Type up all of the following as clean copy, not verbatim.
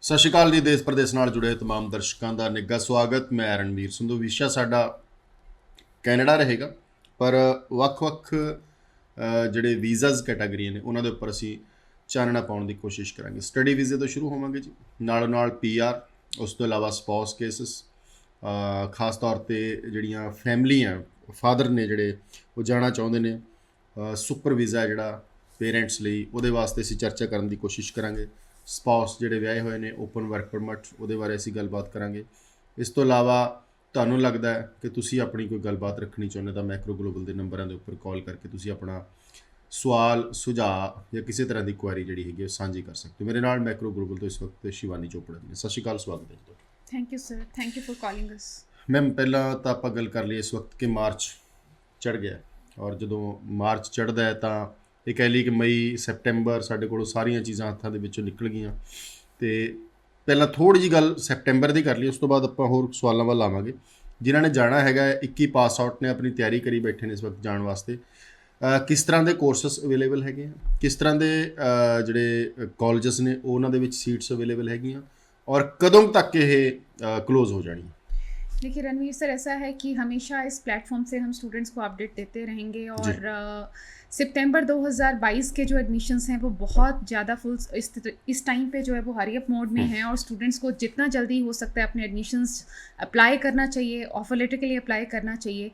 ਸਤਿ ਸ਼੍ਰੀ ਅਕਾਲ ਜੀ। ਦੇਸ਼ ਪ੍ਰਦੇਸ਼ ਨਾਲ ਜੁੜੇ ਤਮਾਮ ਦਰਸ਼ਕਾਂ ਦਾ ਨਿੱਘਾ ਸਵਾਗਤ। ਮੈਂ ਰਣਵੀਰ ਸੰਧੂ। ਵਿਸ਼ਾ ਸਾਡਾ ਕੈਨੇਡਾ ਰਹੇਗਾ, ਪਰ ਵੱਖ-ਵੱਖ ਜਿਹੜੇ ਵੀਜ਼ਾਜ਼ ਕੈਟਾਗਰੀਆਂ ਨੇ ਉਹਨਾਂ ਦੇ ਉੱਪਰ ਅਸੀਂ ਚਾਨਣਾ ਪਾਉਣ ਦੀ ਕੋਸ਼ਿਸ਼ ਕਰਾਂਗੇ। ਸਟੱਡੀ ਵੀਜ਼ੇ ਤੋਂ ਸ਼ੁਰੂ ਹੋਵਾਂਗੇ ਜੀ, ਨਾਲੋਂ ਨਾਲ PR, ਉਸ ਤੋਂ ਇਲਾਵਾ ਸਪਾਊਸ ਕੇਸਿਸ, ਖਾਸ ਤੌਰ 'ਤੇ ਜਿਹੜੀਆਂ ਫੈਮਲੀਆਂ, ਫਾਦਰ ਨੇ ਜਿਹੜੇ ਉਹ ਜਾਣਾ ਚਾਹੁੰਦੇ ਨੇ, ਸੁਪਰ ਵੀਜ਼ਾ ਜਿਹੜਾ ਪੇਰੈਂਟਸ ਲਈ, ਉਹਦੇ ਵਾਸਤੇ ਅਸੀਂ ਚਰਚਾ ਕਰਨ ਦੀ ਕੋਸ਼ਿਸ਼ ਕਰਾਂਗੇ। ਸਪਾਊਸ ਜਿਹੜੇ ਵਿਆਹੇ ਹੋਏ ਨੇ, ਓਪਨ ਵਰਕ ਪਰਮਿਟ, ਉਹਦੇ ਬਾਰੇ ਅਸੀਂ ਗੱਲਬਾਤ ਕਰਾਂਗੇ। ਇਸ ਤੋਂ ਇਲਾਵਾ ਤੁਹਾਨੂੰ ਲੱਗਦਾ ਹੈ ਕਿ ਤੁਸੀਂ ਆਪਣੀ ਕੋਈ ਗੱਲਬਾਤ ਰੱਖਣੀ ਚਾਹੁੰਦੇ ਤਾਂ ਮੈਕਰੋ ਗਲੋਬਲ ਦੇ ਨੰਬਰਾਂ ਦੇ ਉੱਪਰ ਕਾਲ ਕਰਕੇ ਤੁਸੀਂ ਆਪਣਾ ਸਵਾਲ, ਸੁਝਾਅ ਜਾਂ ਕਿਸੇ ਤਰ੍ਹਾਂ ਦੀ ਕੁਐਰੀ ਜਿਹੜੀ ਹੈਗੀ ਉਹ ਸਾਂਝੀ ਕਰ ਸਕਦੇ ਹੋ। ਮੇਰੇ ਨਾਲ ਮੈਕਰੋ ਗਲੋਬਲ ਤੋਂ ਇਸ ਵਕਤ ਸ਼ਿਵਾਨੀ ਚੋਪੜਾ ਜੀ ਨੇ। ਸਤਿ ਸ਼੍ਰੀ ਅਕਾਲ, ਸਵਾਗਤ ਹੈ ਜੀ ਤੁਹਾਡਾ। Thank you sir, thank you for calling us. Ma'am, ਪਹਿਲਾਂ ਤਾਂ ਆਪਾਂ ਗੱਲ ਕਰ ਲਈਏ ਇਸ ਵਕਤ ਕਿ ਮਾਰਚ ਚੜ੍ਹ ਗਿਆ, ਔਰ ਜਦੋਂ ਮਾਰਚ ਚੜ੍ਹਦਾ ਹੈ ਤਾਂ ਇਹ ਕਹਿ ਲਈ ਕਿ ਮਈ, ਸੈਪਟੈਂਬਰ ਸਾਡੇ ਕੋਲੋਂ ਸਾਰੀਆਂ ਚੀਜ਼ਾਂ ਹੱਥਾਂ ਦੇ ਵਿੱਚੋਂ ਨਿਕਲ ਗਈਆਂ। ਅਤੇ ਪਹਿਲਾਂ ਥੋੜ੍ਹੀ ਜਿਹੀ ਗੱਲ ਸੈਪਟੈਂਬਰ ਦੀ ਕਰ ਲਈ, ਉਸ ਤੋਂ ਬਾਅਦ ਆਪਾਂ ਹੋਰ ਸਵਾਲਾਂ ਵੱਲ ਆਵਾਂਗੇ। ਜਿਨ੍ਹਾਂ ਨੇ ਜਾਣਾ ਹੈਗਾ, 21 ਪਾਸ ਆਊਟ ਨੇ, ਆਪਣੀ ਤਿਆਰੀ ਕਰੀ ਬੈਠੇ ਨੇ ਇਸ ਵਕਤ ਜਾਣ ਵਾਸਤੇ। ਕਿਸ ਤਰ੍ਹਾਂ ਦੇ ਕੋਰਸਸ ਅਵੇਲੇਬਲ ਹੈਗੇ ਆ, ਕਿਸ ਤਰ੍ਹਾਂ ਦੇ ਜਿਹੜੇ ਕਾਲਜਸ ਨੇ ਉਹਨਾਂ ਦੇ ਵਿੱਚ ਸੀਟਸ ਅਵੇਲੇਬਲ ਹੈਗੀਆਂ, ਔਰ ਕਦੋਂ ਤੱਕ ਇਹ क्लोज हो जानी है? देखिए रणवीर सर, ऐसा है कि हमेशा इस प्लेटफॉर्म से हम स्टूडेंट्स को अपडेट देते रहेंगे और सितंबर 2022 के जो एडमिशन्स हैं वो बहुत ज़्यादा फुल इस टाइम पे जो है वो हरी अप मोड में हैं और स्टूडेंट्स को जितना जल्दी हो सकता है अपने एडमिशन्स अप्लाई करना चाहिए, ऑफर लेटर के लिए अप्लाई करना चाहिए।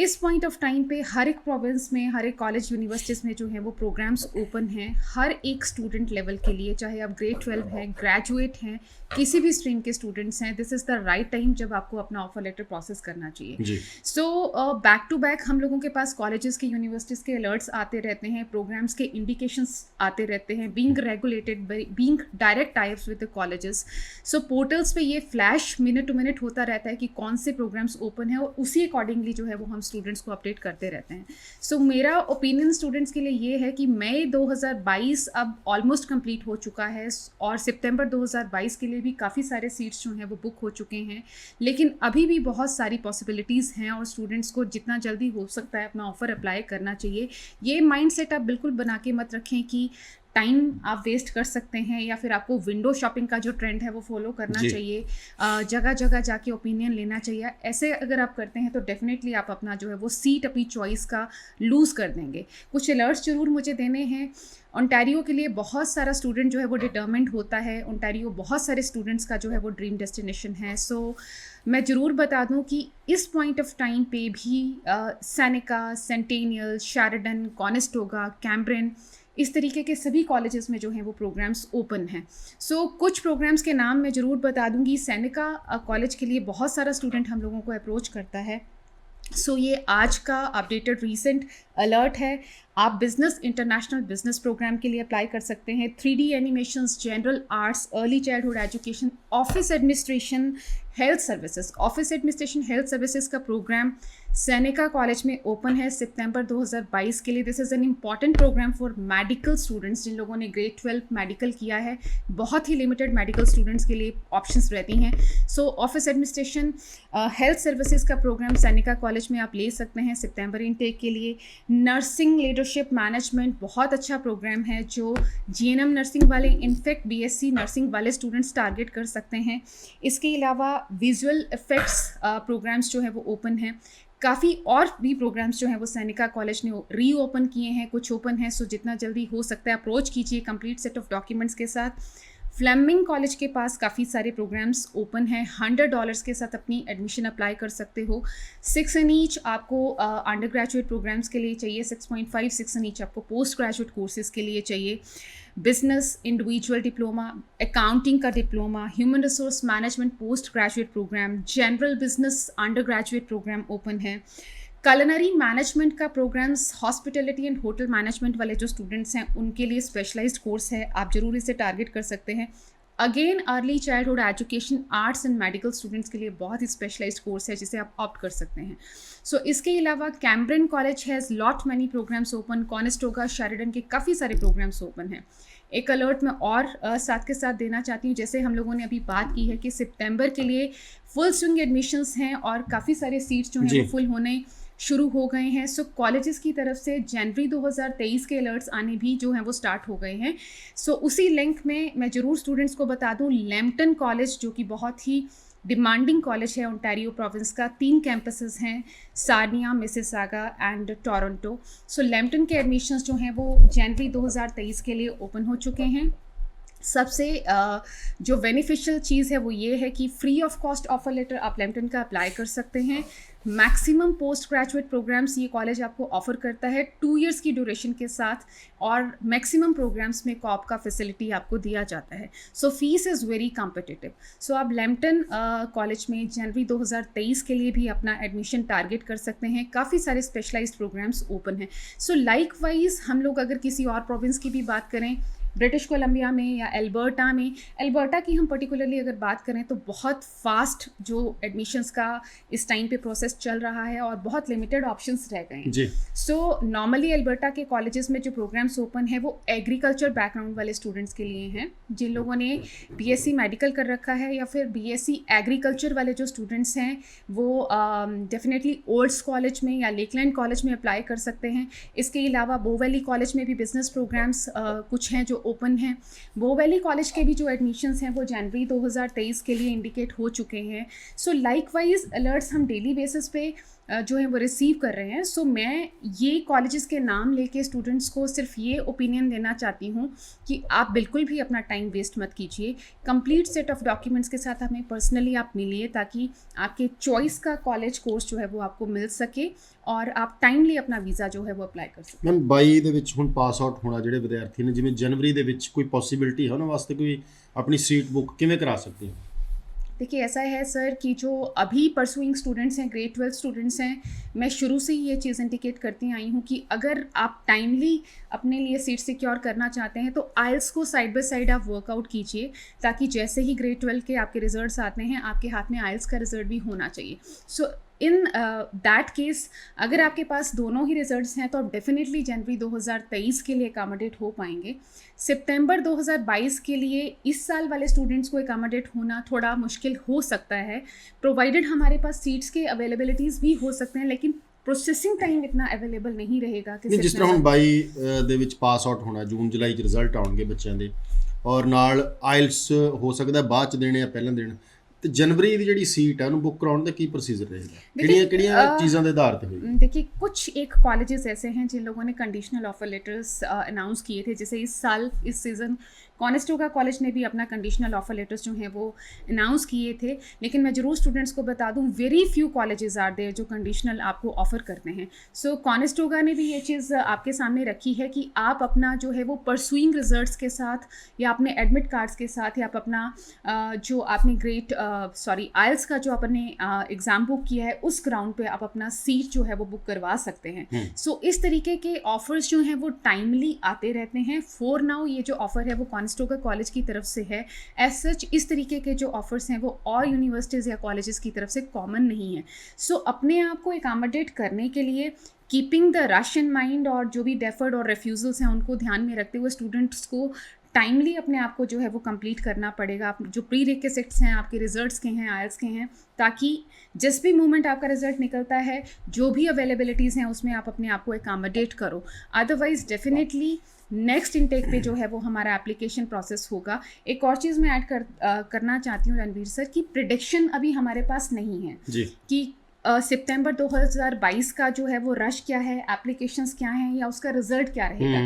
इस पॉइंट ऑफ टाइम पे हर एक प्रोविंस में, हर एक कॉलेज यूनिवर्सिटीज़ में जो है वो प्रोग्राम्स ओपन हैं हर एक स्टूडेंट लेवल के लिए, चाहे आप ग्रेड 12 हैं, ग्रेजुएट हैं, किसी भी स्ट्रीम के स्टूडेंट्स हैं। This is the right time जब आपको अपना ऑफर लेटर प्रोसेस करना चाहिए। सो बैक टू बैक हम लोगों के पास कॉलेजेस के, यूनिवर्सिटीज़ के अलर्ट्स आते रहते हैं, प्रोग्राम्स के इंडिकेशंस आते रहते हैं, being regulated, being direct types with the colleges. So portals पे ये फ्लैश मिनट टू मिनट होता रहता है कि कौन से प्रोग्राम्स ओपन है और उसी अकॉर्डिंगली जो है वो हम स्टूडेंट्स को अपडेट करते रहते हैं। सो मेरा ओपिनियन स्टूडेंट्स के लिए ये है कि मई 2022 अब ऑलमोस्ट कंप्लीट हो चुका है और सितंबर 2022 के लिए भी काफ़ी सारे सीट्स जो हैं वो बुक हो चुके हैं, लेकिन अभी भी बहुत सारी पॉसिबिलिटीज़ हैं और स्टूडेंट्स को जितना जल्दी हो सकता है अपना ऑफ़र अप्लाई करना चाहिए। ये माइंडसेट आप बिल्कुल बना के मत रखें कि टाइम आप वेस्ट कर सकते हैं या फिर आपको विंडो शॉपिंग का जो ट्रेंड है वो फॉलो करना चाहिए, जगह जगह जाके ओपिनियन लेना चाहिए। ऐसे अगर आप करते हैं तो डेफिनेटली आप अपना जो है वो सीट अपनी चॉइस का लूज़ कर देंगे। कुछ अलर्ट्स ज़रूर मुझे देने हैं। ओंटारियो के लिए बहुत सारा स्टूडेंट जो है वो डिटर्मिंड होता है। ओंटारियो बहुत सारे स्टूडेंट्स का जो है वो ड्रीम डेस्टिनेशन है। सो मैं ज़रूर बता दूं कि इस पॉइंट ऑफ टाइम पे भी सेनेका, सेंटेनियल, शेरिडन, कॉनेस्टोगा, कैम्ब्रिन, इस तरीके के सभी कॉलेजेस में जो हैं वो प्रोग्राम्स ओपन हैं। सो कुछ प्रोग्राम्स के नाम मैं ज़रूर बता दूंगी। सेनेका कॉलेज के लिए बहुत सारा स्टूडेंट हम लोगों को अप्रोच करता है। सो ये आज का अपडेटेड रीसेंट अलर्ट है। आप बिजनेस, इंटरनेशनल बिजनेस प्रोग्राम के लिए अप्लाई कर सकते हैं। 3D animations, general arts, early childhood education, office administration, health services. Office administration, health services का प्रोग्राम सेनेका कॉलेज में ओपन है सितंबर 2022 के लिए। This is an important program for medical students. जिन लोगों ने ग्रेड 12 मेडिकल किया है, बहुत ही लिमिटेड मेडिकल स्टूडेंट्स के लिए ऑप्शंस रहती हैं। सो ऑफिस एडमिनिस्ट्रेशन, हेल्थ सर्विसेज का प्रोग्राम सेनेका कॉलेज में आप ले सकते हैं सितंबर इनटेक के लिए। नर्सिंग लीडरशिप मैनेजमेंट बहुत अच्छा प्रोग्राम है जो GNM नर्सिंग वाले, इनफैक्ट BSc नर्सिंग वाले स्टूडेंट्स टारगेट कर सकते हैं। इसके अलावा विजुअल इफेक्ट्स प्रोग्राम्स जो है वो ओपन हैं। काफ़ी और भी प्रोग्राम्स जो हैं वो सैनिका कॉलेज ने री ओपन किए हैं, कुछ ओपन है। सो जितना जल्दी हो सकता है अप्रोच कीजिए कंप्लीट सेट ऑफ डॉक्यूमेंट्स के साथ। फ्लेमिंग कॉलेज के पास काफ़ी सारे प्रोग्राम्स ओपन हैं। $100 के साथ अपनी एडमिशन अप्लाई कर सकते हो। 6 इन ईच आपको अंडर ग्रेजुएट प्रोग्राम्स के लिए चाहिए, 6.5 6 इन ईच आपको पोस्ट ग्रेजुएट कोर्सेज़ के लिए चाहिए। बिजनेस इंडिविजुअल डिप्लोमा, अकाउंटिंग का diploma, human resource management postgraduate programme, general business undergraduate programme open है। कलिनरी मैनेजमेंट का programmes, hospitality and hotel management वाले जो स्टूडेंट्स हैं उनके लिए स्पेशलाइज्ड कोर्स है, आप ज़रूर इसे टारगेट कर सकते हैं। Again early childhood education, arts and medical students के लिए बहुत ही स्पेशलाइज्ड कोर्स है जिसे आप ऑप्ट कर सकते हैं। सो इसके अलावा Cambrian college has lot many programs open. Conestoga, Sheridan के काफ़ी सारे प्रोग्राम्स ओपन हैं। एक अलर्ट मैं और साथ के साथ देना चाहती हूँ, जैसे हम लोगों ने अभी बात की है कि सितंबर के लिए फुल स्विंग एडमिशन्स हैं और काफ़ी सारे सीट्स जो हैं वो फुल होने शुरू हो गए हैं। सो कॉलेजेस की तरफ से जनवरी 2023 के अलर्ट्स आने भी जो हैं वो स्टार्ट हो गए हैं। सो उसी लिंक में मैं ज़रूर स्टूडेंट्स को बता दूं, लैम्पटन कॉलेज जो कि बहुत ही डिमांडिंग कॉलेज है ओंटारियो प्रोविंस का, 3 कैंपसेस हैं, Sarnia, Mississauga and Toronto. So Lampton के एडमिशन्स जो हैं वो जनवरी 2023 के लिए ओपन हो चुके हैं। सबसे जो बेनिफिशियल चीज़ है वो ये है कि free of cost offer letter आप लैम्पटन का अप्लाई कर सकते हैं। मैक्सिमम पोस्ट ग्रेजुएट प्रोग्राम्स ये कॉलेज आपको ऑफर करता है 2 इयर्स की ड्यूरेशन के साथ, और मैक्सिमम प्रोग्राम्स में कॉप का फैसिलिटी आपको दिया जाता है। So fees is very competitive. So आप लैम्पटन कॉलेज में जनवरी 2023 के लिए भी अपना एडमिशन टारगेट कर सकते हैं। काफ़ी सारे स्पेशलाइज्ड प्रोग्राम्स ओपन हैं। सो लाइक वाइज हम लोग अगर किसी और प्रोविंस की भी बात करें, ब्रिटिश कोलंबिया में या एल्बर्टा में, एल्बर्टा की हम पर्टिकुलरली अगर बात करें तो बहुत फास्ट जो एडमिशन्स का इस टाइम पे प्रोसेस चल रहा है और बहुत लिमिटेड ऑप्शंस रह गए हैं जी। सो नॉर्मली एल्बर्टा के कॉलेजेस में जो प्रोग्राम्स ओपन है वो एग्रीकल्चर बैकग्राउंड वाले स्टूडेंट्स के लिए हैं। जिन लोगों ने बीएससी मेडिकल कर रखा है या फिर बीएससी एग्रीकल्चर वाले जो स्टूडेंट्स हैं वो डेफिनेटली ओल्ड्स कॉलेज में या लेकलैंड कॉलेज में अप्लाई कर सकते हैं। इसके अलावा बो वैली कॉलेज में भी बिजनेस प्रोग्राम्स कुछ हैं जो ओपन हैं। बो वैली कॉलेज के भी जो एडमिशन्स हैं वो जनवरी 2023 के लिए इंडिकेट हो चुके हैं। सो लाइकवाइज अलर्ट्स हम डेली बेसिस पे जो है वो रिसीव कर रहे हैं। सो मैं ये कॉलेजेस के नाम लेके स्टूडेंट्स को सिर्फ ये ओपिनियन देना चाहती हूँ कि आप बिल्कुल भी अपना टाइम वेस्ट मत कीजिए। कंप्लीट सेट ऑफ डॉक्यूमेंट्स के साथ हमें पर्सनली आप मिलिए ताकि आपके चॉइस का कॉलेज कोर्स जो है वो आपको मिल सके और आप टाइमली अपना वीज़ा जो है वो अप्लाई कर सकते। मैम 22 ਦੇ ਵਿੱਚ ਹੁਣ ਪਾਸ ਆਊਟ ਹੋਣਾ ਜਿਹੜੇ ਵਿਦਿਆਰਥੀ ਨੇ, ਜਿਵੇਂ ਜਨਵਰੀ ਦੇ ਵਿੱਚ ਕੋਈ ਪੋਸੀਬਿਲਿਟੀ ਹੈ ਉਹਨਾਂ ਵਾਸਤੇ ਕੋਈ ਆਪਣੀ ਸੀਟ ਬੁੱਕ ਕਿਵੇਂ ਕਰਾ ਸਕਦੇ ਹੋ? देखिए ऐसा है सर कि जो अभी परसुइंग स्टूडेंट्स हैं, ग्रेड 12 स्टूडेंट्स हैं, मैं शुरू से ही ये चीज़ इंडिकेट करती आई हूँ कि अगर आप टाइमली अपने लिए सीट सिक्योर करना चाहते हैं तो आइल्स को साइड बाय साइड आप वर्कआउट कीजिए ताकि जैसे ही ग्रेड 12 के आपके रिजल्ट्स आते हैं आपके हाथ में आइल्स का रिजल्ट भी होना चाहिए। सो इन दैट केस अगर आपके पास दोनों ही रिजल्ट्स हैं तो आप डेफिनेटली जनवरी 2023 के लिए अकामोडेट हो पाएंगे। सितंबर 2022 के लिए इस साल वाले स्टूडेंट्स को अकामोडेट होना थोड़ा मुश्किल हो सकता है, प्रोवाइडेड हमारे पास सीट्स के अवेलेबिलिटीज़ भी हो सकते हैं, लेकिन प्रोसेसिंग टाइम इतना अवेलेबल नहीं रहेगा कि ਜਿਸ ਤਰ੍ਹਾਂ ਹੁਣ 22 ਦੇ ਵਿੱਚ ਪਾਸ ਆਊਟ ਹੋਣਾ, ਜੂਨ ਜੁਲਾਈ 'ਚ ਰਿਜ਼ਲਟ ਆਉਣਗੇ ਬੱਚਿਆਂ ਦੇ, ਔਰ ਨਾਲ ਆਇਲਸ ਹੋ ਸਕਦਾ ਬਾਅਦ 'ਚ ਦੇਣੇ ਆ ਪਹਿਲਾਂ ਦੇਣ, ਤੇ ਜਨਵਰੀ ਦੀ ਜਿਹੜੀ ਸੀਟ ਹੈ ਉਹਨੂੰ ਬੁੱਕ ਕਰਾਉਣ ਦਾ ਕੀ प्रोसीजर रहेगा? ਕਿਹੜੀਆਂ ਚੀਜ਼ਾਂ ਦੇ आधार पे होगी? देखिए कुछ एक कॉलेजेस ऐसे हैं जिन लोगों ने कंडीशनल ऑफर लेटर्स अनाउंस किए थे, जैसे इस साल इस सीज़न कॉनेस्टोगा कॉलेज ने भी अपना कंडीशनल ऑफर लेटर्स जो हैं वो अनाउंस किए थे। लेकिन मैं ज़रूर स्टूडेंट्स को बता दूं very few colleges are there जो कंडीशनल आपको ऑफ़र करते हैं। सो कॉनेस्टोगा ने भी ये चीज़ आपके सामने रखी है कि आप अपना जो है वो परसुइंग रिजल्ट्स के साथ या अपने एडमिट कार्ड्स के साथ या आप अपना जो आपने आइल्स का जो आपने एग्ज़ाम बुक किया है उस ग्राउंड पे आप अपना सीट जो है वो बुक करवा सकते हैं। सो इस तरीके के ऑफ़र्स जो हैं वो टाइमली आते रहते हैं। फॉर नाउ ये जो ऑफ़र है वो कॉनेस्टोगा कॉलेज की तरफ से है। एज सच इस तरीके के जो ऑफ़र्स हैं वो और यूनिवर्सिटीज़ या कॉलेजेस की तरफ से कॉमन नहीं है। सो अपने आप को एकामोडेट करने के लिए keeping the rush in mind और जो भी डेफर्ड और रिफ्यूज़ल्स हैं उनको ध्यान में रखते हुए स्टूडेंट्स को टाइमली अपने आप को जो है वो कंप्लीट करना पड़ेगा। आप जो प्री रिक्विजिट्स हैं आपके रिजल्ट्स के हैं, आइल्स के हैं, ताकि जिस भी मोमेंट आपका रिजल्ट निकलता है जो भी अवेलेबिलिटीज़ हैं उसमें आप अपने आप को एकामोडेट करो। अदरवाइज़ डेफिनेटली नेक्स्ट इनटेक पे जो है वो हमारा एप्लीकेशन प्रोसेस होगा। एक और चीज़ मैं ऐड करना चाहती हूँ रणवीर सर कि प्रिडिक्शन अभी हमारे पास नहीं है जी कि सितंबर 2022 का जो है वो रश क्या है, एप्लीकेशंस क्या हैं या उसका रिजल्ट क्या रहेगा।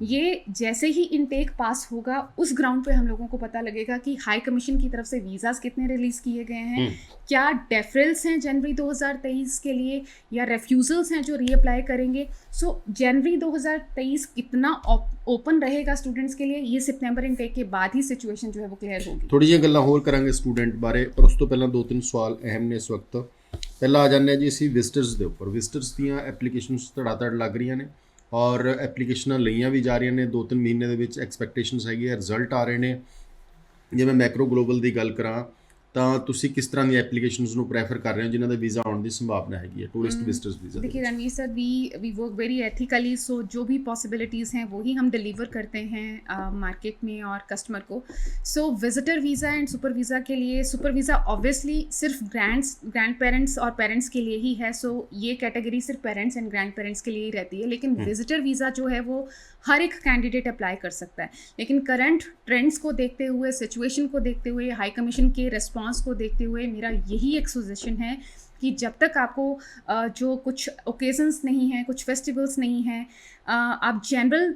ये जैसे ही इनटेक पास होगा उस ग्राउंड पे हम लोगों को पता लगेगा कि हाई कमीशन की तरफ से वीज़ास कितने रिलीज़ किए गए हैं, क्या डेफरल्स हैं जनवरी 2023 के लिए या रेफ्यूज़ल्स हैं जो रीअप्लाई करेंगे। सो जनवरी 2023 कितना ओपन रहेगा स्टूडेंट्स के लिए, ये सितंबर इनटेक के बाद ही सिचुएशन जो है वो क्लियर होगी। थोड़ी जी गल्लां होर करांगे स्टूडेंट बारे, पर उस तो पहला 2-3 सवाल अहम ने इस वक्त। ਪਹਿਲਾਂ ਆ ਜਾਂਦੇ ਜੀ ਅਸੀਂ ਵਿਜ਼ਟਰਸ ਦੇ ਉੱਪਰ। ਵਿਜ਼ਟਰਸ ਦੀਆਂ ਐਪਲੀਕੇਸ਼ਨਸ ਧੜਾ ਲੱਗ ਰਹੀਆਂ ਨੇ ਔਰ ਐਪਲੀਕੇਸ਼ਨਾਂ ਲਈਆਂ ਵੀ ਜਾ ਰਹੀਆਂ ਨੇ। 2-3 ਮਹੀਨੇ ਦੇ ਵਿੱਚ ਐਕਸਪੈਕਟੇਸ਼ਨਸ ਹੈਗੀ ਆ, ਰਿਜ਼ਲਟ ਆ ਰਹੇ ਨੇ। ਜੇ ਮੈਂ ਮੈਕਰੋ ਗਲੋਬਲ ਦੀ ਗੱਲ ਕਰਾਂ ਤਾਂ ਤੁਸੀਂ ਕਿਸ ਤਰ੍ਹਾਂ ਦੀ ਐਪਲੀਕੇਸ਼ਨਸ ਨੂੰ ਪ੍ਰੈਫਰ ਕਰ ਰਹੇ ਹੋ ਜਿਨ੍ਹਾਂ ਦਾ ਵੀਜ਼ਾ ਆਉਣ ਦੀ ਸੰਭਾवना हैगी है टूरिस्ट विजिटर्स वीज़ा? देखिए Ranveer sir, we work very ethically, so जो भी पॉसिबिलिटीज़ हैं वही हम डिलीवर करते हैं मार्केट में और कस्टमर को. So visitor visa and super visa के लिए, सुपर वीज़ा ऑब्वियसली सिर्फ ग्रैंड पेरेंट्स और पेरेंट्स के लिए ही है. सो ये कैटेगरी सिर्फ पेरेंट्स एंड ग्रैंड पेरेंट्स के लिए ही रहती है. लेकिन विजिटर वीज़ा जो है वो हर एक कैंडिडेट अप्लाई कर सकता है. लेकिन करंट ट्रेंड्स को देखते हुए, सिचुएशन को देखते हुए, हाई कमीशन के रिस्पॉन्स को देखते हुए मेरा यही एक सजेशन है कि जब तक आपको जो कुछ ओकेजन्स नहीं हैं, कुछ फेस्टिवल्स नहीं हैं, आप जनरल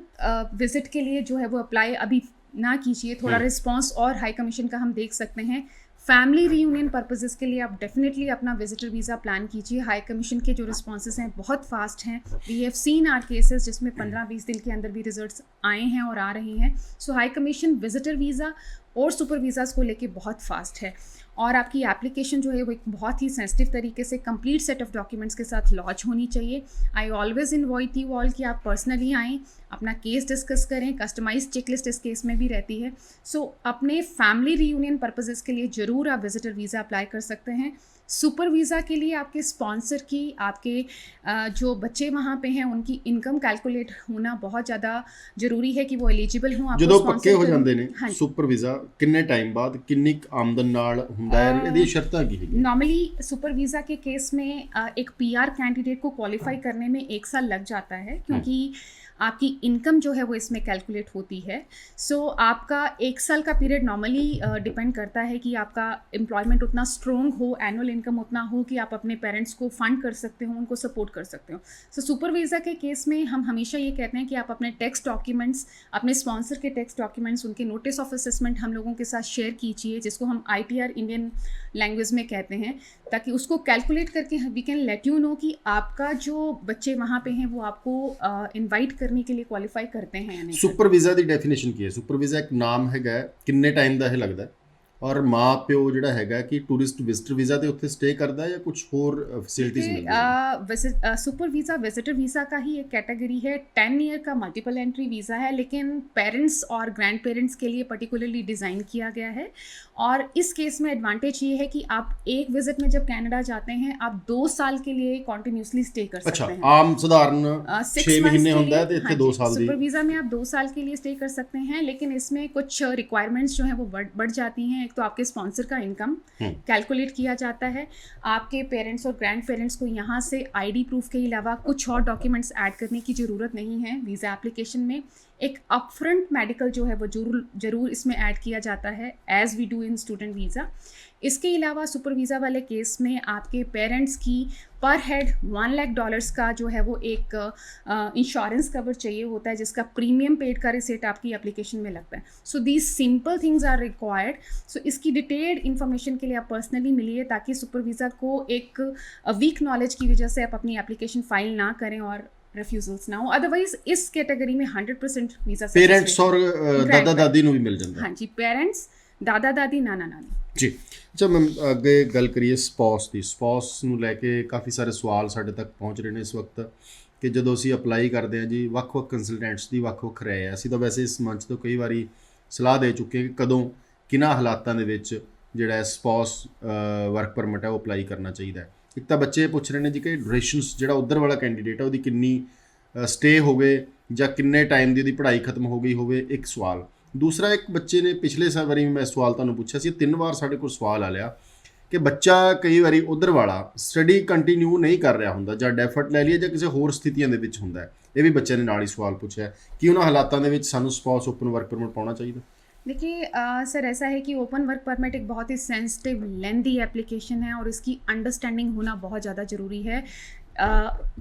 विजिट के लिए जो है वो अप्लाई अभी ना कीजिए. थोड़ा रिस्पॉन्स और हाई कमीशन का हम देख सकते हैं. फैमिली रीयूनियन पर्पसेस के लिए आप डेफिनेटली अपना विजिटर वीज़ा प्लान कीजिए. हाई कमीशन के जो रिस्पॉन्सेस हैं बहुत फास्ट हैं. We have seen our cases जिसमें 15-20 दिन के अंदर भी रिजल्ट्स आए हैं और आ रहे हैं. सो हाई कमीशन विजिटर वीज़ा और सुपर वीज़ाज़ को लेके बहुत फास्ट है. और आपकी एप्लीकेशन जो है वो एक बहुत ही सेंसिटिव तरीके से कंप्लीट सेट ऑफ डॉक्यूमेंट्स के साथ लॉन्च होनी चाहिए. I always invite you all कि आप पर्सनली आएँ, अपना केस डिस्कस करें. कस्टमाइज्ड चेकलिस्ट इस केस में भी रहती है. सो अपने फैमिली रीयूनियन पर्पसेस के लिए ज़रूर आप विजिटर वीज़ा अप्लाई कर सकते हैं. सुपर वीज़ा के लिए आपके स्पॉन्सर की, आपके जो बच्चे वहाँ पे हैं उनकी इनकम कैलकुलेट होना बहुत ज़्यादा ਜ਼ਰੂਰੀ ਹੈ ਕਿ ਉਹ ਐਲੀਜੀਬਲ ਹੋਣ. ਆਪको ਜਦੋਂ ਪੱਕੇ ਹੋ ਜਾਂਦੇ ਨੇ ਹਾਂਜੀ, ਸੁਪਰ ਵੀਜ਼ਾ ਕਿੰਨੇ ਟਾਈਮ ਬਾਅਦ ਕਿੰਨੀ ਕੁ ਆਮਦਨ ਨਾਲ ਹੁੰਦਾ ਹੈ, ਇਹਦੀ ਸ਼ਰਤਾਂ ਕੀ ਹੈਗੀ? नॉर्मली सुपर वीज़ा के केस में एक पीआर कैंडिडेट को क्वालिफाई करने में 1 साल लग जाता है, क्योंकि आपकी इनकम जो है वो इसमें कैलकुलेट होती है. सो आपका 1 साल का पीरियड नॉर्मली डिपेंड करता है कि आपका एम्प्लॉयमेंट उतना स्ट्रॉन्ग हो, एनुअल इनकम उतना हो कि आप अपने पेरेंट्स को फंड कर सकते हो, उनको सपोर्ट कर सकते हो. सो सुपर वीज़ा के केस में हम हमेशा ये कहते हैं कि आप अपने टैक्स डॉक्यूमेंट्स, अपने स्पॉन्सर के टैक्स डॉक्यूमेंट्स, उनके नोटिस ऑफ असेसमेंट हम लोगों के साथ शेयर कीजिए, जिसको हम ITR इंडियन लैंग्वेज में कहते हैं, ताकि उसको कैलकुलेट करके we can let you know कि आपका जो बच्चे वहाँ पे हैं वो आपको इनवाइट करने के लिए क्वालिफाई करते हैं या नहीं. ਸੁਪਰ ਵੀਜ਼ਾ ਦੀ ਡੈਫੀਨੇਸ਼ਨ ਕੀ ਹੈ? ਸੁਪਰ ਵੀਜ਼ਾ ਇੱਕ ਨਾਮ ਹੈਗਾ ਹੈ, ਕਿੰਨੇ ਟਾਈਮ ਦਾ ਇਹ ਲੱਗਦਾ ਹੈ, ਔਰ ਮਾਂ ਪਿਓ ਜਿਹੜਾ ਹੈਗਾ ਕਿ ਟੂਰਿਸਟ ਵਿਜ਼ਟਰ ਵੀਜ਼ਾ ਤੇ ਉੱਥੇ स्टे करता है या कुछ और फैसिलिटीज मिलती है? सुपर वीज़ा विजिटर वीज़ा का ही एक कैटेगरी है. 10 ईयर का मल्टीपल एंट्री वीज़ा है, लेकिन पेरेंट्स और ग्रैंड पेरेंट्स के लिए पर्टिकुलरली डिज़ाइन किया गया है. और इस केस में एडवांटेज ये है कि आप एक विजिट में जब कनाडा जाते हैं आप 2 साल के लिए कॉन्टिन्यूसली स्टे कर सकते अच्छा, हैं. आम सधारण 6 6 महीने के ਹੁੰਦਾ ਹੈ लिए, ਤੇ ਇੱਥੇ हाँ 2 जी, ਸਾਲ ਦੀ. सुपर वीज़ा में आप 2 साल के लिए स्टे कर सकते हैं, लेकिन इसमें कुछ रिक्वायरमेंट्स जो हैं वो बढ़ जाती हैं. एक तो आपके स्पॉन्सर का इनकम कैलकुलेट किया जाता है. आपके पेरेंट्स और ग्रैंड पेरेंट्स को यहाँ से ID प्रूफ के अलावा कुछ और डॉक्यूमेंट्स ऐड करने की ज़रूरत नहीं है वीज़ा एप्लीकेशन में. एक अपफ्रंट मेडिकल जो है वो ज़रूर इसमें ऐड किया जाता है, as we do in student visa. इसके अलावा सुपर वीज़ा वाले केस में आपके पेरेंट्स की पर हेड $1 लाख का जो है वो एक इंश्योरेंस कवर चाहिए होता है, जिसका प्रीमियम पेड का रिसिट आपकी एप्लीकेशन में लगता है. So these simple things are required. So इसकी डिटेल्ड इन्फॉर्मेशन के लिए आप पर्सनली मिलिए, ताकि सुपर वीज़ा को एक वीक नॉलेज की वजह से आप अपनी एप्लीकेशन फाइल ना करें और रिफ्यूजल्स ना हो. अदरवाइज इस कैटेगरी में 100% वीज़ा पेरेंट्स और दादा दादी ਨੂੰ ਵੀ ਮਿਲ ਜਾਂਦਾ ਹੈ. हाँ जी, पेरेंट्स, दादा दादी, नाना नानी. ਜੀ ਅੱਛਾ ਮੈਮ, ਅੱਗੇ ਗੱਲ ਕਰੀਏ ਸਪਾਊਸ ਦੀ. ਸਪਾਊਸ ਨੂੰ ਲੈ ਕੇ ਕਾਫੀ ਸਾਰੇ ਸਵਾਲ ਸਾਡੇ ਤੱਕ ਪਹੁੰਚ ਰਹੇ ਨੇ ਇਸ ਵਕਤ ਕਿ ਜਦੋਂ ਅਸੀਂ ਅਪਲਾਈ ਕਰਦੇ ਹਾਂ ਜੀ, ਵੱਖ-ਵੱਖ ਕੰਸਲਟੈਂਟਸ ਦੀ ਵੱਖ-ਵੱਖ ਰਾਏ ਹੈ. ਅਸੀਂ ਤਾਂ ਵੈਸੇ ਇਸ ਮੰਚ ਤੋਂ ਕਈ ਵਾਰੀ ਸਲਾਹ ਦੇ ਚੁੱਕੇ ਕਿ ਕਦੋਂ ਕਿਹਨਾਂ ਹਾਲਾਤਾਂ ਦੇ ਵਿੱਚ ਜਿਹੜਾ ਸਪਾਊਸ ਵਰਕ ਪਰਮਿਟ ਹੈ ਉਹ ਅਪਲਾਈ ਕਰਨਾ ਚਾਹੀਦਾ ਹੈ. ਇੱਕ ਤਾਂ ਬੱਚੇ ਪੁੱਛ ਰਹੇ ਨੇ ਜੀ ਕਿ ਡਿਊਰੇਸ਼ਨਸ ਜਿਹੜਾ ਉੱਧਰ ਵਾਲਾ ਕੈਂਡੀਡੇਟ ਹੈ ਉਹਦੀ ਕਿੰਨੀ ਸਟੇ ਹੋਵੇ ਜਾਂ ਕਿੰਨੇ ਟਾਈਮ ਦੀ ਉਹਦੀ ਪੜ੍ਹਾਈ ਖਤਮ ਹੋ ਗਈ ਹੋਵੇ, ਇੱਕ ਸਵਾਲ. ਦੂਸਰਾ, ਇੱਕ ਬੱਚੇ ਨੇ ਪਿਛਲੇ ਵਾਰੀ ਮੈਂ ਸਵਾਲ ਤੁਹਾਨੂੰ ਪੁੱਛਿਆ ਸੀ, 3 ਵਾਰ ਸਾਡੇ ਕੋਲ ਸਵਾਲ ਆ ਲਿਆ ਕਿ ਬੱਚਾ ਕਈ ਵਾਰੀ ਉੱਧਰ ਵਾਲਾ ਸਟੱਡੀ ਕੰਟੀਨਿਊ ਨਹੀਂ ਕਰ ਰਿਹਾ ਹੁੰਦਾ, ਜਾਂ ਡੈਫਰਟ ਲੈ ਲਈਏ ਜਾਂ ਕਿਸੇ ਹੋਰ ਸਥਿਤੀਆਂ ਦੇ ਵਿੱਚ ਹੁੰਦਾ ਹੈ. ਇਹ ਵੀ ਬੱਚੇ ਨੇ ਨਾਲ ਹੀ ਸਵਾਲ ਪੁੱਛਿਆ ਕਿ ਉਹਨਾਂ ਹਾਲਾਤਾਂ ਦੇ ਵਿੱਚ ਸਾਨੂੰ ਸਪਾਊਸ ਓਪਨ ਵਰਕ ਪਰਮਿਟ ਪਾਉਣਾ ਚਾਹੀਦਾ. देखिए सर, ऐसा है कि ओपन वर्क परमिट एक बहुत ही सेंसिटिव लेंथी एप्लीकेशन है और इसकी अंडरस्टैंडिंग होना बहुत ज़्यादा ज़रूरी है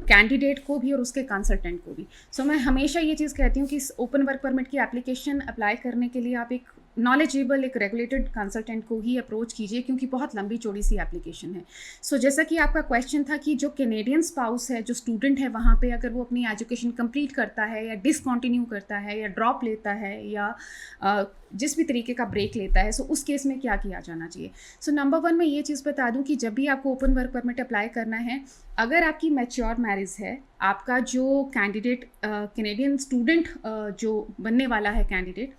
कैंडिडेट को भी और उसके कंसल्टेंट को भी. सो मैं हमेशा ये चीज़ कहती हूँ कि इस ओपन वर्क परमिट की एप्लीकेशन अप्लाई करने के लिए आप एक नॉलेजेबल, एक रेगुलेटेड कंसल्टेंट को ही अप्रोच कीजिए, क्योंकि बहुत लंबी चौड़ी सी एप्लीकेशन है. सो जैसा कि आपका क्वेश्चन था कि जो कैनेडियन स्पाउस है, जो स्टूडेंट है वहाँ पे, अगर वो अपनी एजुकेशन कंप्लीट करता है या डिसकंटिन्यू करता है या ड्रॉप लेता है या जिस भी तरीके का ब्रेक लेता है, सो उस केस में क्या किया जाना चाहिए. सो नंबर 1 मैं ये चीज़ बता दूं कि जब भी आपको ओपन वर्क परमिट अप्लाई करना है, अगर आपकी मैच्योर मैरिज है, आपका जो कैंडिडेट कैनेडियन स्टूडेंट जो बनने वाला है कैंडिडेट,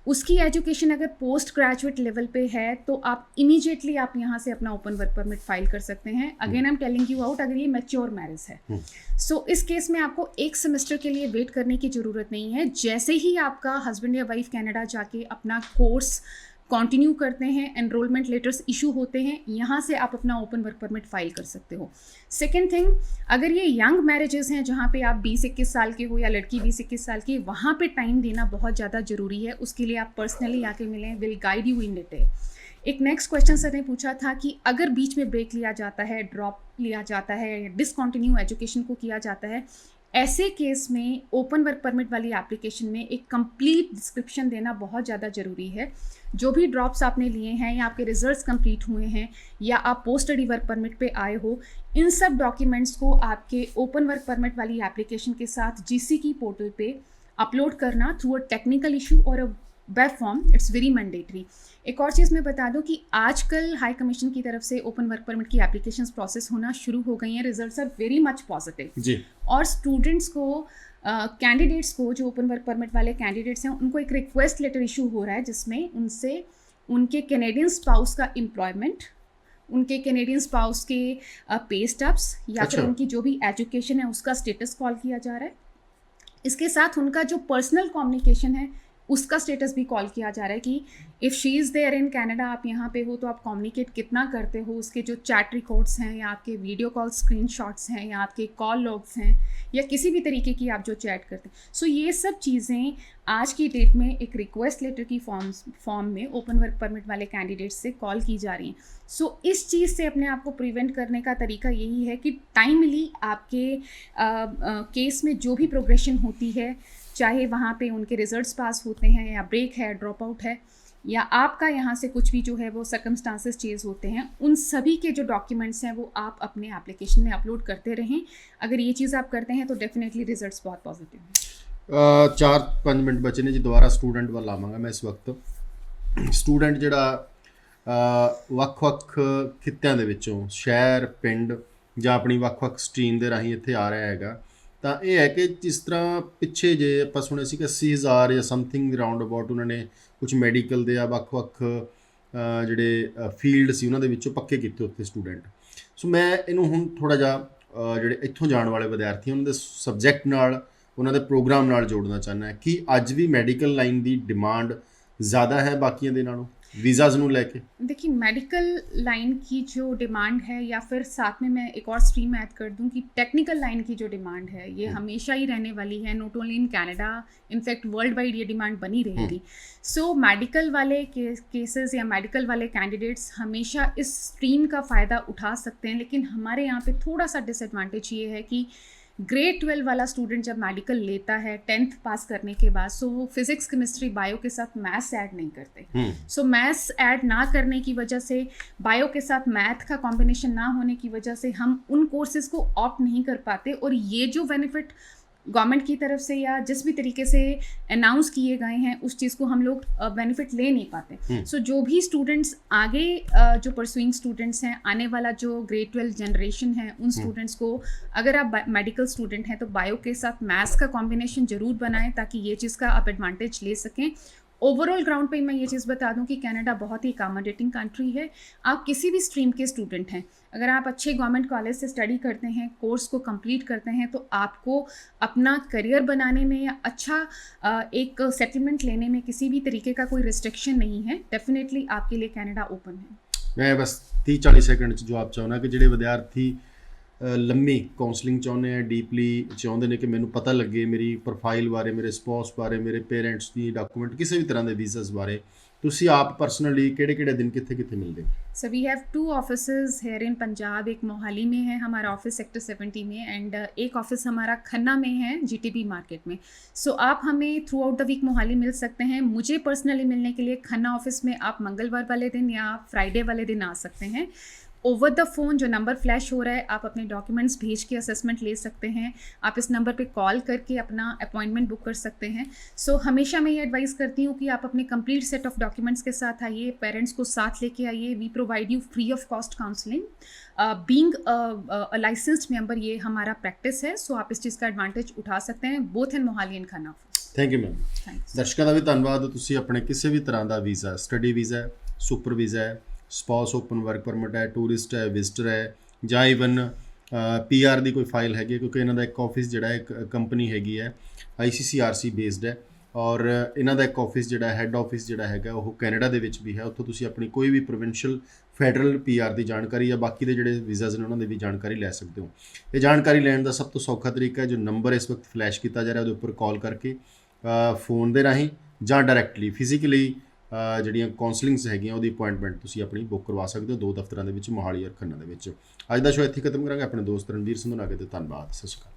उसकी एजुकेशन अगर पोस्ट ग्रेजुएट लेवल पे है तो आप इमीडिएटली आप यहाँ से अपना ओपन वर्क परमिट फाइल कर सकते हैं। Again I am telling you out, अगर ये मैच्योर मैरिज है सो इस केस में आपको एक सेमेस्टर के लिए वेट करने की ज़रूरत नहीं है। जैसे ही आपका हस्बैंड या वाइफ कनाडा जाके अपना कोर्स कंटिन्यू करते हैं, एनरोलमेंट लेटर्स इशू होते हैं, यहाँ से आप अपना ओपन वर्क परमिट फाइल कर सकते हो। सेकेंड थिंग, अगर ये यंग मैरिजेस हैं जहाँ पे आप 20-21 साल के हो या लड़की 20-21 साल की, वहाँ पे टाइम देना बहुत ज़्यादा ज़रूरी है। उसके लिए आप पर्सनली आके मिलें, will guide you in detail. एक नेक्स्ट क्वेश्चन सर ने पूछा था कि अगर बीच में ब्रेक लिया जाता है, ड्रॉप लिया जाता है, डिसकंटिन्यू एजुकेशन को किया जाता है, ऐसे केस में ओपन वर्क परमिट वाली एप्लीकेशन में एक कंप्लीट डिस्क्रिप्शन देना बहुत ज़्यादा ज़रूरी है। जो भी ड्रॉप्स आपने लिए हैं या आपके रिजल्ट्स कंप्लीट हुए हैं या आप पोस्ट स्टडी वर्क परमिट पे आए हो, इन सब डॉक्यूमेंट्स को आपके ओपन वर्क परमिट वाली एप्लीकेशन के साथ जीसी की पोर्टल पे अपलोड करना थ्रू अ टेक्निकल इशू और a web form, it's very mandatory. एक और चीज़ मैं बता दूं कि आजकल हाई कमीशन की तरफ से ओपन वर्क परमिट की एप्लीकेशंस प्रोसेस होना शुरू हो गई हैं। Results are very much positive जी। और स्टूडेंट्स को कैंडिडेट्स को, जो ओपन वर्क परमिट वाले कैंडिडेट्स हैं, उनको एक रिक्वेस्ट लेटर इशू हो रहा है जिसमें उनसे उनके कैनेडियन स्पाउस का एम्प्लॉयमेंट, उनके कैनेडियन स्पाउस के पे स्टब्स या फिर उनकी जो भी एजुकेशन है उसका स्टेटस कॉल किया जा रहा है। इसके साथ उनका जो पर्सनल कम्युनिकेशन है उसका स्टेटस भी कॉल किया जा रहा है कि if she is there in Canada, आप यहाँ पे हो तो आप कम्युनिकेट कितना करते हो, उसके जो चैट रिकॉर्ड्स हैं या आपके वीडियो कॉल स्क्रीनशॉट्स हैं या आपके कॉल लॉग्स हैं या किसी भी तरीके की आप जो चैट करते हैं। सो ये सब चीज़ें आज की डेट में एक रिक्वेस्ट लेटर की फॉर्म में ओपन वर्क परमिट वाले कैंडिडेट्स से कॉल की जा रही हैं। सो इस चीज़ से अपने आप को प्रिवेंट करने का तरीका यही है कि टाइमली आपके केस में जो भी प्रोग्रेशन होती है, चाहे वहाँ पे उनके रिजल्ट्स पास होते हैं या ब्रेक है, ड्रॉप आउट है, या आपका यहाँ से कुछ भी जो है वो सर्कमस्टांसेस चेंज होते हैं, उन सभी के जो डॉक्यूमेंट्स हैं वो आप अपने एप्लीकेशन में अपलोड करते रहें। अगर ये चीज़ आप करते हैं तो डेफिनेटली रिजल्ट्स बहुत पॉजिटिव हैं। 4-5 मिनट बचे ने जी, दोबारा स्टूडेंट वाल आवांगा मैं। इस वक्त स्टूडेंट ਜਿਹੜਾ ਵੱਖ-ਵੱਖ ਖਿੱਤਿਆਂ ਦੇ ਵਿੱਚੋਂ, ਸ਼ਹਿਰ, ਪਿੰਡ ਜਾਂ ਆਪਣੀ ਵੱਖ-ਵੱਖ ਸਟਰੀਮ ਦੇ ਰਾਹੀਂ ਇੱਥੇ ਆ ਰਿਹਾ ਹੈਗਾ, ਤਾਂ ਇਹ ਹੈ ਕਿ ਜਿਸ ਤਰ੍ਹਾਂ ਪਿੱਛੇ ਜੇ ਆਪਾਂ ਸੁਣਿਆ ਸੀ ਕਿ 80,000 ਜਾਂ ਸਮਥਿੰਗ ਰਾਊਂਡ ਅਬਾਊਟ ਉਹਨਾਂ ਨੇ ਕੁਝ ਮੈਡੀਕਲ ਦੇ ਆ ਵੱਖ-ਵੱਖ ਜਿਹੜੇ ਫੀਲਡ ਸੀ ਉਹਨਾਂ ਦੇ ਵਿੱਚੋਂ ਪੱਕੇ ਕੀਤੇ ਉੱਥੇ ਸਟੂਡੈਂਟ। ਸੋ ਮੈਂ ਇਹਨੂੰ ਹੁਣ ਥੋੜ੍ਹਾ ਜਿਹਾ ਜਿਹੜੇ ਇੱਥੋਂ ਜਾਣ ਵਾਲੇ ਵਿਦਿਆਰਥੀ ਉਹਨਾਂ ਦੇ ਸਬਜੈਕਟ ਨਾਲ, ਉਹਨਾਂ ਦੇ ਪ੍ਰੋਗਰਾਮ ਨਾਲ ਜੋੜਨਾ ਚਾਹੁੰਦਾ ਕਿ ਅੱਜ ਵੀ ਮੈਡੀਕਲ ਲਾਈਨ ਦੀ ਡਿਮਾਂਡ ज़्यादा है बाकियों के नालों वीज़ाज़ नू लेके। देखिए, मेडिकल लाइन की जो डिमांड है, या फिर साथ में मैं एक और स्ट्रीम ऐड कर दूं कि टेक्निकल लाइन की जो डिमांड है ये हमेशा ही रहने वाली है, not only in Canada, in fact world wide ये डिमांड बनी रहेगी। सो मेडिकल वाले केसेस या मेडिकल वाले कैंडिडेट्स हमेशा इस स्ट्रीम का फ़ायदा उठा सकते हैं। लेकिन हमारे यहाँ पे थोड़ा सा डिसएडवांटेज ये है कि ग्रेड 12 वाला स्टूडेंट जब मेडिकल लेता है 10th पास करने के बाद, सो वो फिजिक्स, केमिस्ट्री, बायो के साथ मैथ्स ऐड नहीं करते। सो मैथ्स ऐड ना करने की वजह से, बायो के साथ मैथ का कॉम्बिनेशन ना होने की वजह से हम उन कोर्सेज को ऑप्ट नहीं कर पाते, और ये जो बेनिफिट गवर्नमेंट की तरफ से या जिस भी तरीके से अनाउंस किए गए हैं उस चीज़ को हम लोग बेनिफिट ले नहीं पाते। सो जो भी स्टूडेंट्स आगे जो परसुइंग स्टूडेंट्स हैं, आने वाला जो ग्रेड 12 जनरेशन है, उन स्टूडेंट्स को, अगर आप मेडिकल स्टूडेंट हैं तो बायो के साथ मैथ्स का कॉम्बिनेशन ज़रूर बनाएं ताकि ये चीज़ का आप एडवांटेज ले सकें। ओवरऑल ग्राउंड पे मैं ये चीज़ बता दूं कि कनाडा बहुत ही अकोमोडेटिंग कंट्री है। आप किसी भी स्ट्रीम के स्टूडेंट हैं, अगर आप अच्छे गवर्नमेंट कॉलेज से स्टडी करते हैं, कोर्स को कंप्लीट करते हैं, तो आपको अपना करियर बनाने में या अच्छा एक सेटलमेंट लेने में किसी भी तरीके का कोई रिस्ट्रिक्शन नहीं है। डेफिनेटली आपके लिए कनाडा ओपन है। मैं बस 30-40 सेकंड जवाब चाहना कि ਜਿਹੜੇ ਵਿਦਿਆਰਥੀ ਲੰਮੀ ਕਾਉਂਸਲਿੰਗ ਚਾਹੁੰਦੇ ਆ, ਡੀਪਲੀ ਚਾਹੁੰਦੇ ਨੇ ਕਿ ਮੈਨੂੰ ਪਤਾ ਲੱਗੇ ਮੇਰੀ ਪ੍ਰੋਫਾਈਲ ਬਾਰੇ, ਮੇਰੇ ਸਪਾਊਸ ਬਾਰੇ, ਮੇਰੇ ਪੇਰੈਂਟਸ ਦੀ ਡਾਕੂਮੈਂਟ, ਕਿਸੇ ਵੀ ਤਰ੍ਹਾਂ ਦੇ ਵੀਜ਼ਾਸ ਬਾਰੇ, ਤੁਸੀਂ ਆਪ ਪਰਸਨਲੀ ਕਿਹੜੇ ਦਿਨ ਕਿੱਥੇ ਮਿਲਦੇ? So we have 2 offices here in Punjab. एक मोहाली में है हमारा ऑफिस सेक्टर 70 में, एंड एक ऑफिस हमारा खन्ना में है GTB मार्केट में। सो आप हमें throughout the week Mohali मिल सकते हैं। मुझे पर्सनली मिलने के लिए खन्ना ऑफिस में आप मंगलवार वाले दिन या फ्राइडे वाले दिन आ सकते हैं। ओवर द फ़ोन जो नंबर फ्लैश हो रहा है, आप अपने डॉक्यूमेंट्स भेज के असेसमेंट ले सकते हैं। आप इस नंबर पे कॉल करके अपना अपॉइंटमेंट बुक कर सकते हैं। सो हमेशा मैं ये एडवाइस करती हूँ कि आप अपने कंप्लीट सेट ऑफ डॉक्यूमेंट्स के साथ आइए, पेरेंट्स को साथ लेके आइए। We provide you free of cost counselling. Being a licensed member, ये हमारा प्रैक्टिस है। सो आप इस चीज़ का एडवांटेज उठा सकते हैं, both in Mohali and Khanna office. Thank you ma'am. Thanks. ਦਰਸ਼ਕਾਂ ਦਾ ਵੀ ਧੰਨਵਾਦ। ਤੁਸੀਂ ਆਪਣੇ ਕਿਸੇ ਵੀ ਤਰ੍ਹਾਂ ਦਾ ਵੀਜ਼ਾ, ਸਟੱਡੀ ਵੀਜ਼ਾ ਹੈ, ਸੁਪਰ ਵੀਜ਼ਾ ਹੈ, ਸਪਾਊਸ ਓਪਨ ਵਰਕ ਪਰਮਿਟ ਹੈ, ਟੂਰਿਸਟ ਹੈ, ਵਿਜ਼ਟਰ ਹੈ, ਜਾਂ ਈਵਨ PR ਦੀ ਕੋਈ ਫਾਈਲ ਹੈਗੀ, ਕਿਉਂਕਿ ਇਹਨਾਂ ਦਾ ਇੱਕ ਆਫਿਸ ਜਿਹੜਾ ਹੈ, ਇੱਕ ਕੰਪਨੀ ਹੈਗੀ ਹੈ ICCRC ਬੇਸਡ ਹੈ, ਔਰ ਇਹਨਾਂ ਦਾ ਇੱਕ ਆਫਿਸ ਜਿਹੜਾ ਹੈੱਡ ਆਫਿਸ ਜਿਹੜਾ ਹੈਗਾ ਉਹ ਕੈਨੇਡਾ ਦੇ ਵਿੱਚ ਵੀ ਹੈ। ਉੱਥੋਂ ਤੁਸੀਂ ਆਪਣੀ ਕੋਈ ਵੀ ਪ੍ਰੋਵਿੰਸ਼ੀਅਲ, ਫੈਡਰਲ PR ਦੀ ਜਾਣਕਾਰੀ ਜਾਂ ਬਾਕੀ ਦੇ ਜਿਹੜੇ ਵੀਜ਼ਾਜ਼ ਨੇ ਉਹਨਾਂ ਦੀ ਵੀ ਜਾਣਕਾਰੀ ਲੈ ਸਕਦੇ ਹੋ। ਇਹ ਜਾਣਕਾਰੀ ਲੈਣ ਦਾ ਸਭ ਤੋਂ ਸੌਖਾ ਤਰੀਕਾ ਹੈ, ਜੋ ਨੰਬਰ ਇਸ ਵਕਤ ਫਲੈਸ਼ ਕੀਤਾ ਜਾ ਰਿਹਾ ਉਹਦੇ ਉੱਪਰ ਕਾਲ ਕਰਕੇ, ਫੋਨ ਦੇ ਰਾਹੀਂ ਜਾਂ ਡਾਇਰੈਕਟਲੀ ਫਿਜ਼ੀਕਲੀ ਜਿਹੜੀਆਂ ਕਾਉਂਸਲਿੰਗਸ ਹੈਗੀਆਂ ਉਹਦੀ ਅਪੁਆਇੰਟਮੈਂਟ ਤੁਸੀਂ ਆਪਣੀ ਬੁੱਕ ਕਰਵਾ ਸਕਦੇ ਹੋ 2 ਦਫ਼ਤਰਾਂ ਦੇ ਵਿੱਚ, ਮੋਹਾਲੀ ਔਰ ਖੰਨਾ ਦੇ ਵਿੱਚ। ਅੱਜ ਦਾ ਸ਼ੋਅ ਇੱਥੇ ਖਤਮ ਕਰਾਂਗੇ। ਆਪਣੇ ਦੋਸਤ ਰਣਵੀਰ ਸੰਧੂ ਨਾਲ ਦੇ ਧੰਨਵਾਦ। ਸਤਿ ਸ਼੍ਰੀ ਅਕਾਲ।